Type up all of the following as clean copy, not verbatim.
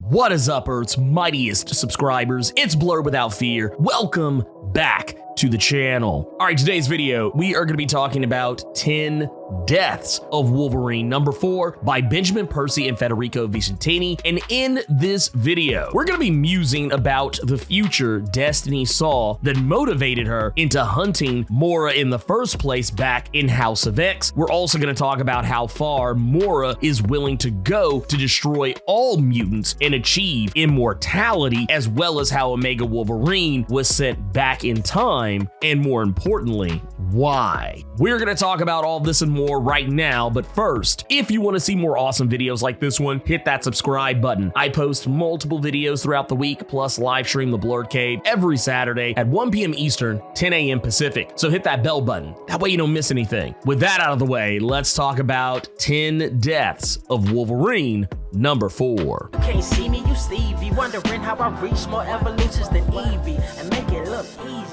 What is up, Earth's mightiest subscribers? It's Blerd without fear. Welcome back to the channel. All right, today's video, we are going to be talking about 10 deaths of Wolverine, number 4 by Benjamin Percy and Federico Vicentini. And in this video, we're going to be musing about the future Destiny saw that motivated her into hunting Moira in the first place back in House of X. We're also going to talk about how far Moira is willing to go to destroy all mutants and achieve immortality, as well as how Omega Wolverine was sent back in time, and more importantly, why. We're going to talk about all this and more right now, but first, if you want to see more awesome videos like this one, hit that subscribe button. I post multiple videos throughout the week, plus live stream the Blerd Cave every Saturday at 1 p.m. Eastern, 10 a.m. Pacific, so hit that bell button. That way you don't miss anything. With that out of the way, let's talk about 10 deaths of Wolverine, number 4. You can't see me, you Stevie, wondering how I reach more evolutions than Evie and make it look easy.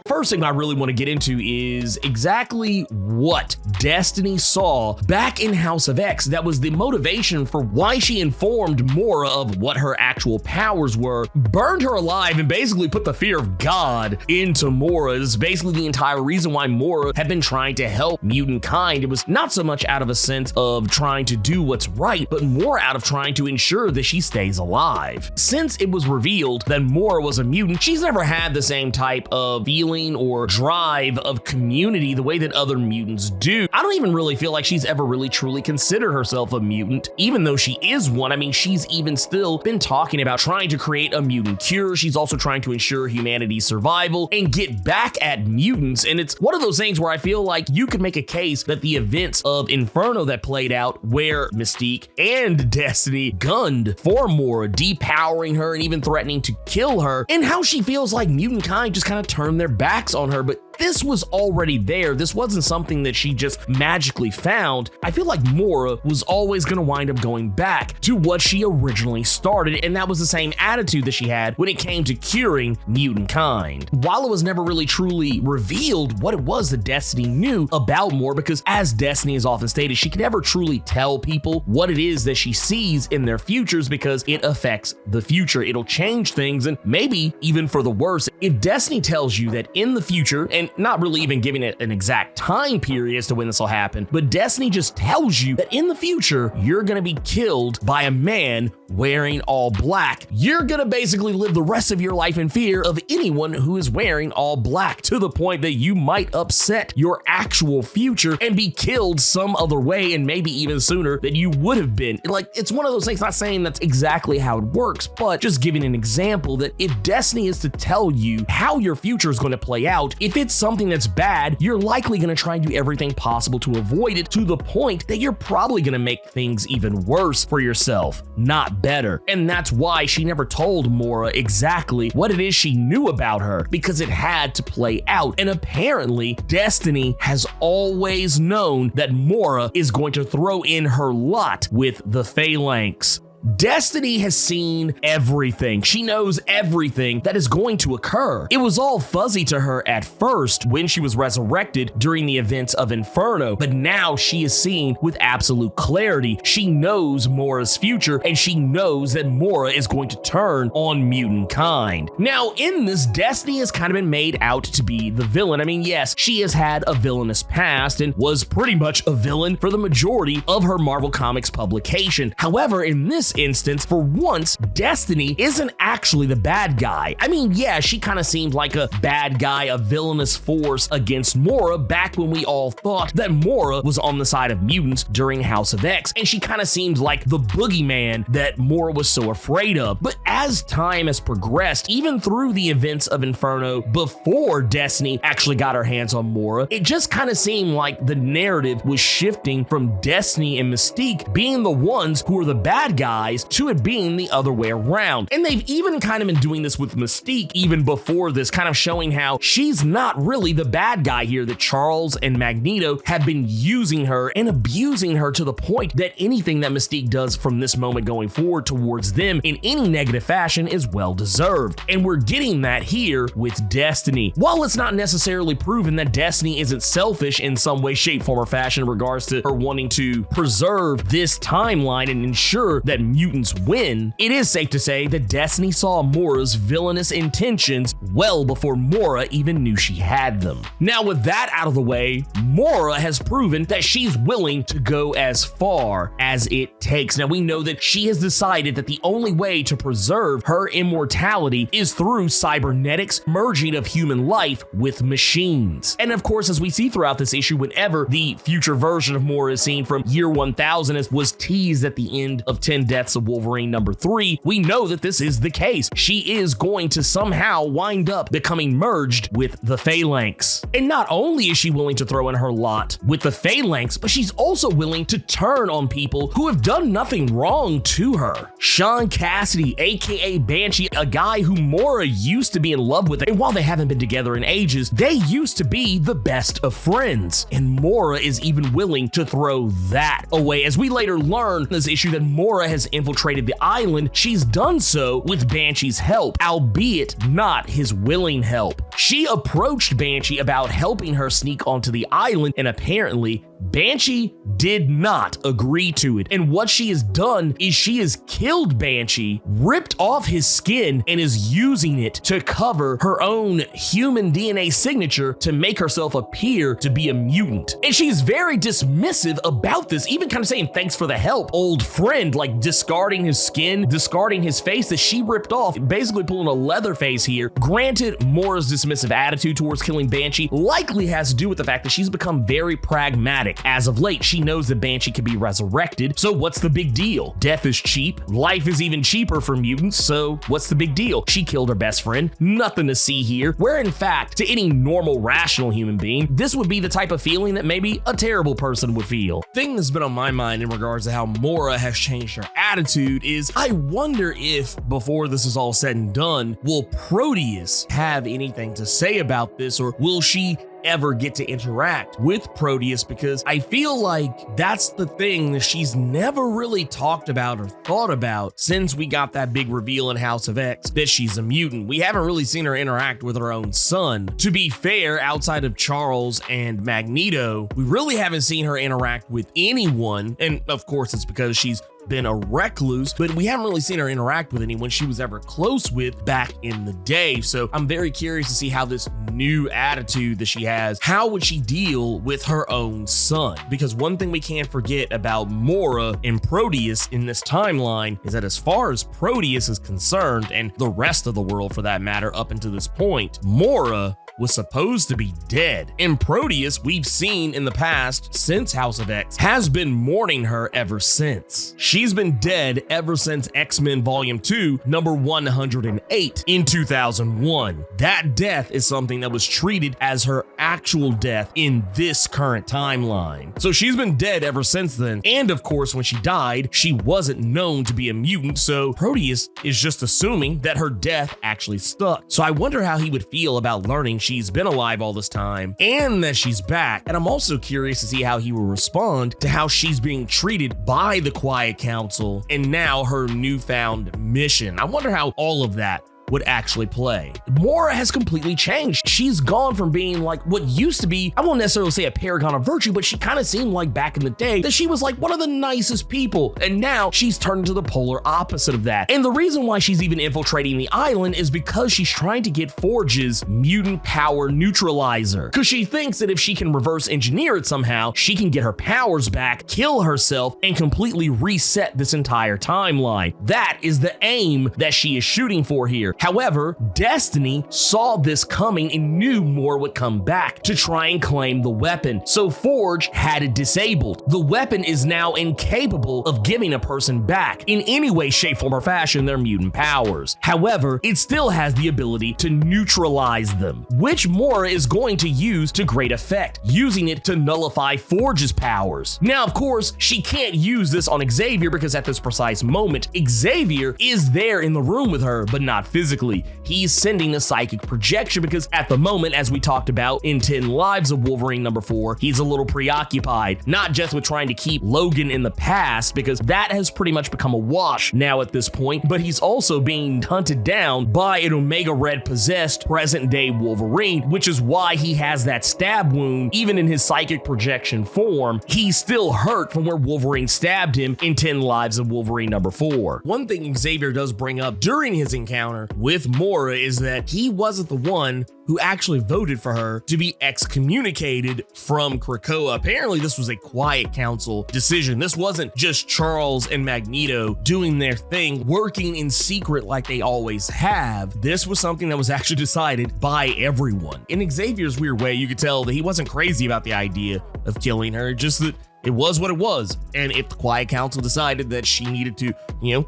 First thing I really want to get into is exactly what Destiny saw back in House of X that was the motivation for why she informed Moira of what her actual powers were, burned her alive, and basically put the fear of God into Moira. This is basically the entire reason why Moira had been trying to help mutant kind. It was not so much out of a sense of trying to do what's right, but more out of trying to ensure that she stays alive. Since it was revealed that Moira was a mutant, she's never had the same type of feeling or drive of community the way that other mutants do. I don't even really feel like she's ever really truly considered herself a mutant, even though she is one. I mean, she's even still been talking about trying to create a mutant cure. She's also trying to ensure humanity's survival and get back at mutants. And it's one of those things where I feel like you could make a case that the events of Inferno that played out, where Mystique and Destiny gunned for Moira, depowering her and even threatening to kill her, and how she feels like mutant kind just kind of turned their backs on her. But this was already there. This wasn't something that she just magically found. I feel like Moira was always going to wind up going back to what she originally started, and that was the same attitude that she had when it came to curing mutant kind. While it was never really truly revealed what it was that Destiny knew about Moira, because as Destiny has often stated, she can never truly tell people what it is that she sees in their futures because it affects the future. It'll change things, and maybe even for the worse. If Destiny tells you that in the future, and not really even giving it an exact time period as to when this will happen, but Destiny just tells you that in the future, you're gonna be killed by a man wearing all black. You're gonna basically live the rest of your life in fear of anyone who is wearing all black, to the point that you might upset your actual future and be killed some other way, and maybe even sooner than you would have been. Like, it's one of those things, not saying that's exactly how it works, but just giving an example that if Destiny is to tell you how your future is going to play out, if it's something that's bad, you're likely going to try and do everything possible to avoid it, to the point that you're probably going to make things even worse for yourself, not better. And that's why she never told Moira exactly what it is she knew about her, because it had to play out. And apparently, Destiny has always known that Moira is going to throw in her lot with the Phalanx. Destiny has seen everything. She knows everything that is going to occur. It was all fuzzy to her at first when she was resurrected during the events of Inferno, but now she is seeing with absolute clarity. She knows Moira's future, and she knows that Moira is going to turn on mutant kind. Now, in this, Destiny has kind of been made out to be the villain. I mean, yes, she has had a villainous past and was pretty much a villain for the majority of her Marvel Comics publication. However, in this instance, for once, Destiny isn't actually the bad guy. I mean, yeah, she kind of seemed like a bad guy, a villainous force against Moira back when we all thought that Moira was on the side of mutants during House of X, and she kind of seemed like the boogeyman that Moira was so afraid of. But as time has progressed, even through the events of Inferno, before Destiny actually got her hands on Moira, it just kind of seemed like the narrative was shifting from Destiny and Mystique being the ones who were the bad guys to it being the other way around. And they've even kind of been doing this with Mystique even before this, kind of showing how she's not really the bad guy here, that Charles and Magneto have been using her and abusing her to the point that anything that Mystique does from this moment going forward towards them in any negative fashion is well deserved. And we're getting that here with Destiny. While it's not necessarily proven that Destiny isn't selfish in some way, shape, form, or fashion in regards to her wanting to preserve this timeline and ensure that mutants win, it is safe to say that Destiny saw Moira's villainous intentions well before Moira even knew she had them. Now, with that out of the way, Moira has proven that she's willing to go as far as it takes. Now, we know that she has decided that the only way to preserve her immortality is through cybernetics, merging of human life with machines. And of course, as we see throughout this issue, whenever the future version of Moira is seen from year 1000, as was teased at the end of 10 Deaths of Wolverine #3, we know that this is the case. She is going to somehow wind up becoming merged with the Phalanx. And not only is she willing to throw in her lot with the Phalanx, but she's also willing to turn on people who have done nothing wrong to her. Sean Cassidy, aka Banshee, a guy who Moira used to be in love with, and while they haven't been together in ages, they used to be the best of friends. And Moira is even willing to throw that away. As we later learn in this issue that Moira has infiltrated the island, she's done so with Banshee's help, albeit not his willing help. She approached Banshee about helping her sneak onto the island, and apparently Banshee did not agree to it. And what she has done is she has killed Banshee, ripped off his skin, and is using it to cover her own human DNA signature to make herself appear to be a mutant. And she's very dismissive about this, even kind of saying thanks for the help, old friend, like discarding his skin, discarding his face that she ripped off, basically pulling a Leatherface here. Granted, Moira's dismissive attitude towards killing Banshee likely has to do with the fact that she's become very pragmatic. As of late, she knows that Banshee can be resurrected, so what's the big deal? Death is cheap, life is even cheaper for mutants, so what's the big deal? She killed her best friend, nothing to see here, where in fact, to any normal, rational human being, this would be the type of feeling that maybe a terrible person would feel. Thing that's been on my mind in regards to how Moira has changed her attitude is, I wonder if, before this is all said and done, will Proteus have anything to say about this, or will she ever get to interact with Proteus? Because I feel like that's the thing that she's never really talked about or thought about since we got that big reveal in House of X that she's a mutant. We haven't really seen her interact with her own son. To be fair, outside of Charles and Magneto, we really haven't seen her interact with anyone. And of course, it's because she's been a recluse, but we haven't really seen her interact with anyone she was ever close with back in the day. So I'm very curious to see how this new attitude that she has, how would she deal with her own son? Because one thing we can't forget about Moira and Proteus in this timeline is that as far as Proteus is concerned, and the rest of the world for that matter up until this point, Moira was supposed to be dead. And Proteus, we've seen in the past, since House of X, has been mourning her ever since. She's been dead ever since X-Men Volume 2, number 108 in 2001. That death is something that was treated as her actual death in this current timeline. So she's been dead ever since then. And of course, when she died, she wasn't known to be a mutant, so Proteus is just assuming that her death actually stuck. So I wonder how he would feel about learning she's been alive all this time and that she's back. And I'm also curious to see how he will respond to how she's being treated by the Quiet Council and now her newfound mission. I wonder how all of that would actually play. Moira has completely changed. She's gone from being like what used to be, I won't necessarily say a paragon of virtue, but she kind of seemed like back in the day that she was like one of the nicest people. And now she's turned into the polar opposite of that. And the reason why she's even infiltrating the island is because she's trying to get Forge's mutant power neutralizer. Because she thinks that if she can reverse engineer it somehow, she can get her powers back, kill herself, and completely reset this entire timeline. That is the aim that she is shooting for here. However, Destiny saw this coming and knew Moira would come back to try and claim the weapon. So Forge had it disabled. The weapon is now incapable of giving a person back in any way, shape, form, or fashion their mutant powers. However, it still has the ability to neutralize them, which Moira is going to use to great effect, using it to nullify Forge's powers. Now, of course, she can't use this on Xavier because at this precise moment, Xavier is there in the room with her, but not physically. physically. He's sending a psychic projection because at the moment, as we talked about in 10 Lives of Wolverine number 4, he's a little preoccupied, not just with trying to keep Logan in the past, because that has pretty much become a wash now at this point, but he's also being hunted down by an Omega Red possessed present day Wolverine, which is why he has that stab wound. Even in his psychic projection form, he's still hurt from where Wolverine stabbed him in 10 Lives of Wolverine number 4. One thing Xavier does bring up during his encounter with Moira is that he wasn't the one who actually voted for her to be excommunicated from Krakoa. Apparently, this was a quiet council decision. This wasn't just Charles and Magneto doing their thing, working in secret like they always have. This was something that was actually decided by everyone. In Xavier's weird way, you could tell that he wasn't crazy about the idea of killing her, just that it was what it was. And if the Quiet Council decided that she needed to,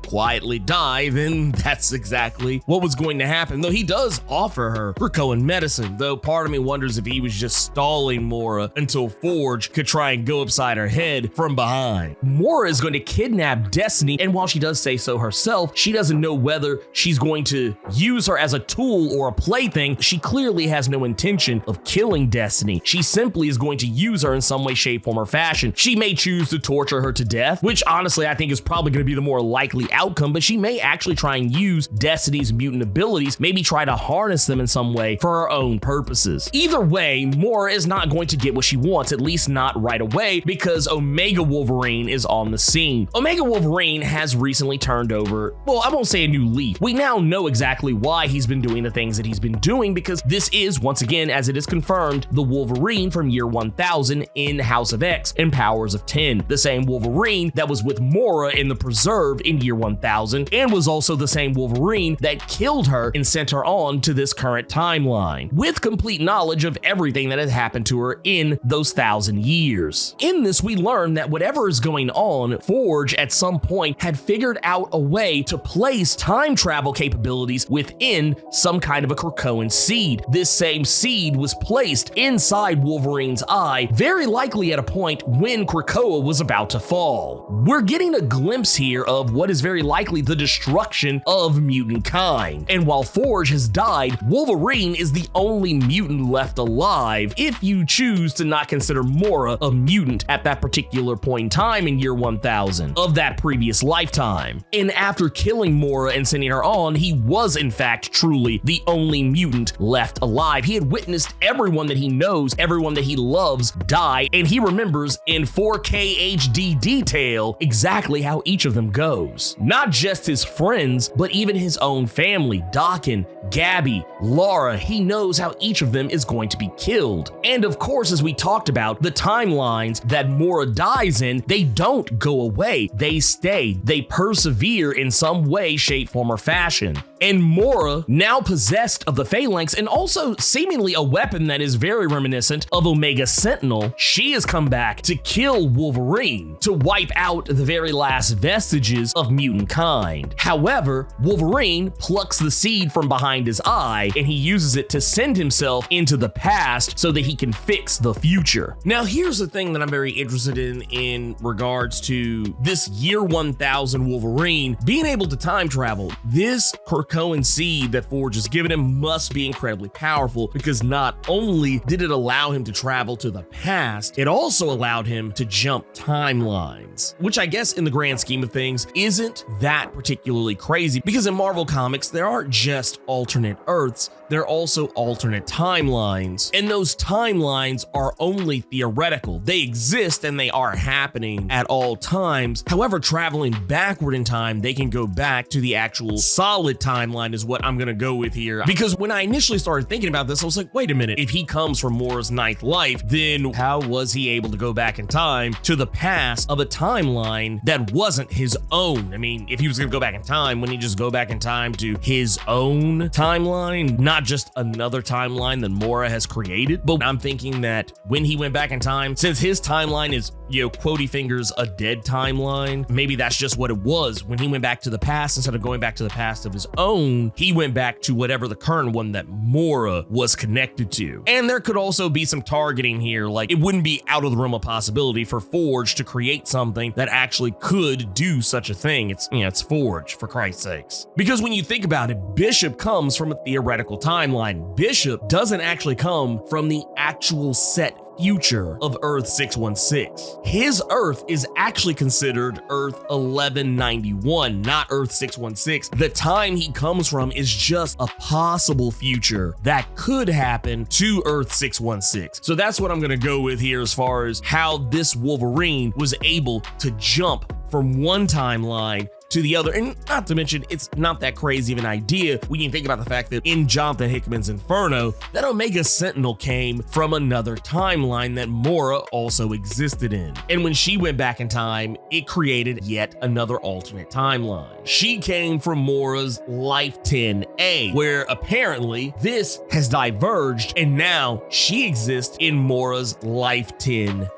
quietly die, then that's exactly what was going to happen. Though he does offer her Krakoan medicine, though part of me wonders if he was just stalling Moira until Forge could try and go upside her head from behind. Moira is going to kidnap Destiny, and while she does say so herself, she doesn't know whether she's going to use her as a tool or a plaything. She clearly has no intention of killing Destiny. She simply is going to use her in some way, shape, form, or fashion. She may choose to torture her to death, which honestly I think is probably going to be the more likely outcome, but she may actually try and use Destiny's mutant abilities, maybe try to harness them in some way for her own purposes. Either way, Moira is not going to get what she wants, at least not right away, because Omega Wolverine is on the scene. Omega Wolverine has recently turned over, well, I won't say a new leaf. We now know exactly why he's been doing the things that he's been doing, because this is, once again, as it is confirmed, the Wolverine from year 1000 in House of X and Powers of 10, the same Wolverine that was with Moira in the Preserve in year 1000, and was also the same Wolverine that killed her and sent her on to this current timeline, with complete knowledge of everything that had happened to her in those 1000 years. In this, we learn that whatever is going on, Forge at some point had figured out a way to place time travel capabilities within some kind of a Krakoan seed. This same seed was placed inside Wolverine's eye, very likely at a point when Krakoa was about to fall. We're getting a glimpse here of what is very likely the destruction of mutant kind. And while Forge has died, Wolverine is the only mutant left alive if you choose to not consider Moira a mutant at that particular point in time in year 1000 of that previous lifetime. And after killing Moira and sending her on, he was in fact truly the only mutant left alive. He had witnessed everyone that he knows, everyone that he loves die, and he remembers in 4K HD detail exactly how each of them goes. Not just his friends, but even his own family, Daken, Gabby, Laura. He knows how each of them is going to be killed. And of course, as we talked about, the timelines that Moira dies in, they don't go away. They stay. They persevere in some way, shape, form, or fashion. And Moira, now possessed of the Phalanx and also seemingly a weapon that is very reminiscent of Omega Sentinel, she has come back to kill Wolverine, to wipe out the very last vestiges of mutant kind. However, Wolverine plucks the seed from behind his eye and he uses it to send himself into the past so that he can fix the future. Now, here's the thing that I'm very interested in regards to this year 1000 Wolverine being able to time travel. This Krakoan seed that Forge has given him must be incredibly powerful, because not only did it allow him to travel to the past, it also allowed him to jump timelines, which I guess in the grand scheme of things isn't that particularly crazy, because in Marvel Comics, there aren't just alternate Earths, there are also alternate timelines, and those timelines are only theoretical. They exist and they are happening at all times. However, traveling backward in time, they can go back to the actual solid timeline is what I'm gonna go with here. Because when I initially started thinking about this, I was like, wait a minute, if he comes from Moira's 9th life, then how was he able to go back in time to the past of a timeline that wasn't his own? I mean, if he was gonna go back in time, wouldn't he just go back in time to his own timeline, not just another timeline that Moira has created? But I'm thinking that when he went back in time, since his timeline is Quotey Fingers a dead timeline. Maybe that's just what it was. When he went back to the past, instead of going back to the past of his own, he went back to whatever the current one that Moira was connected to. And there could also be some targeting here. Like, it wouldn't be out of the realm of possibility for Forge to create something that actually could do such a thing. It's Forge, for Christ's sakes. Because when you think about it, Bishop comes from a theoretical timeline. Bishop doesn't actually come from the actual set future of Earth 616. His Earth is actually considered Earth 1191, not Earth 616. The time he comes from is just a possible future that could happen to Earth 616. So that's what I'm gonna go with here as far as how this Wolverine was able to jump from one timeline to the other. And not to mention, it's not that crazy of an idea when you think about the fact that in Jonathan Hickman's Inferno, that Omega Sentinel came from another timeline that Moira also existed in. And when she went back in time, it created yet another alternate timeline. She came from Moira's Life 10A, where apparently this has diverged and now she exists in Moira's Life 10B.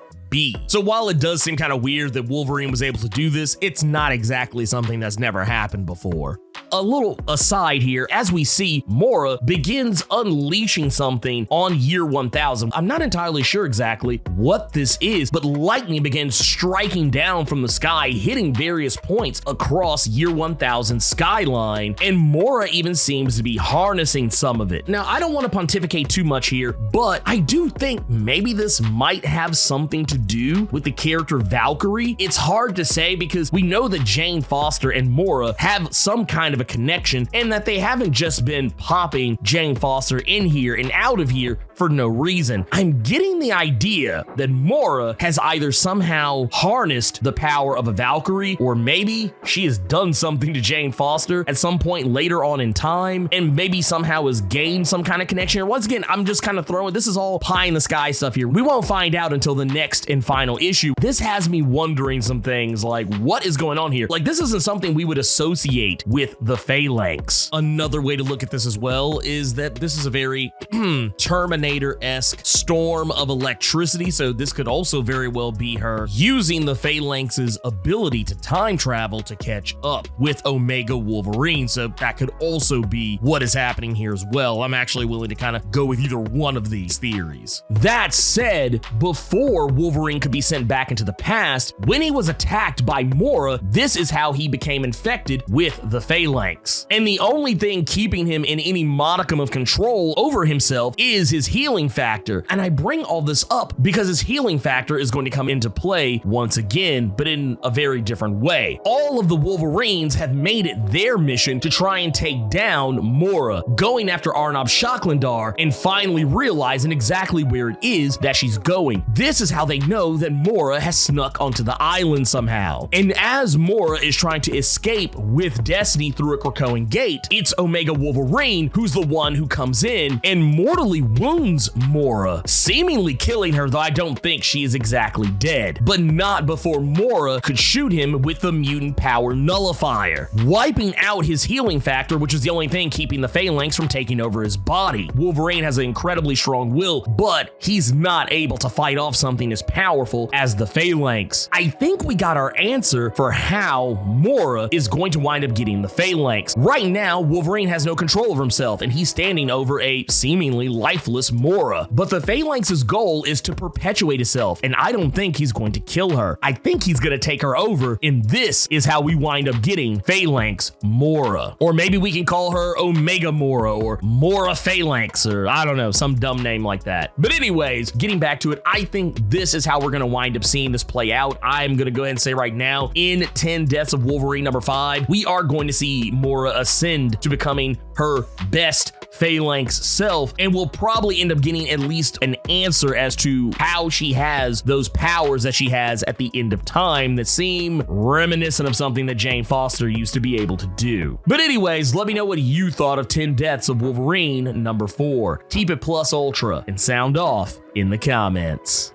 So while it does seem kind of weird that Wolverine was able to do this, it's not exactly something that's never happened before. A little aside here, as we see, Moira begins unleashing something on year 1000. I'm not entirely sure exactly what this is, but lightning begins striking down from the sky, hitting various points across year 1000 skyline, and Moira even seems to be harnessing some of it. Now, I don't want to pontificate too much here, but I do think maybe this might have something to do with the character Valkyrie. It's hard to say because we know that Jane Foster and Moira have some kind of a connection, and that they haven't just been popping Jane Foster in here and out of here for no reason. I'm getting the idea that Moira has either somehow harnessed the power of a Valkyrie, or maybe she has done something to Jane Foster at some point later on in time, and maybe somehow has gained some kind of connection. Once again, I'm just kind of throwing, this is all pie in the sky stuff here. We won't find out until the next and final issue. This has me wondering some things like, what is going on here? Like, this isn't something we would associate with the Phalanx. Another way to look at this as well is that this is a very Terminator-esque storm of electricity, so this could also very well be her using the Phalanx's ability to time travel to catch up with Omega Wolverine, so that could also be what is happening here as well. I'm actually willing to kind of go with either one of these theories. That said, before Wolverine could be sent back into the past, when he was attacked by Moira, this is how he became infected with the Phalanx. And the only thing keeping him in any modicum of control over himself is his healing factor. And I bring all this up because his healing factor is going to come into play once again, but in a very different way. All of the Wolverines have made it their mission to try and take down Moira, going after Arnob Shaklandar and finally realizing exactly where it is that she's going. This is how they know that Moira has snuck onto the island somehow. And as Moira is trying to escape with Destiny through a Krakoan gate, it's Omega Wolverine who's the one who comes in and mortally wounds Moira, seemingly killing her, though I don't think she is exactly dead, but not before Moira could shoot him with the mutant power nullifier, wiping out his healing factor, which is the only thing keeping the Phalanx from taking over his body. Wolverine has an incredibly strong will, but he's not able to fight off something as powerful as the Phalanx. I think we got our answer for how Moira is going to wind up getting the Phalanx. Right now, Wolverine has no control over himself, and he's standing over a seemingly lifeless Moira. But the Phalanx's goal is to perpetuate itself, and I don't think he's going to kill her. I think he's going to take her over, and this is how we wind up getting Phalanx Moira. Or maybe we can call her Omega Moira, or Moira Phalanx, or I don't know, some dumb name like that. But anyways, getting back to it, I think this is how we're going to wind up seeing this play out. I'm going to go ahead and say right now, in 10 Deaths of Wolverine number 5, we are going to see Moira ascend to becoming her best Phalanx self, and we'll probably end up getting at least an answer as to how she has those powers that she has at the end of time that seem reminiscent of something that Jane Foster used to be able to do. But anyways, let me know what you thought of 10 Deaths of Wolverine number 4. Keep it plus ultra and sound off in the comments.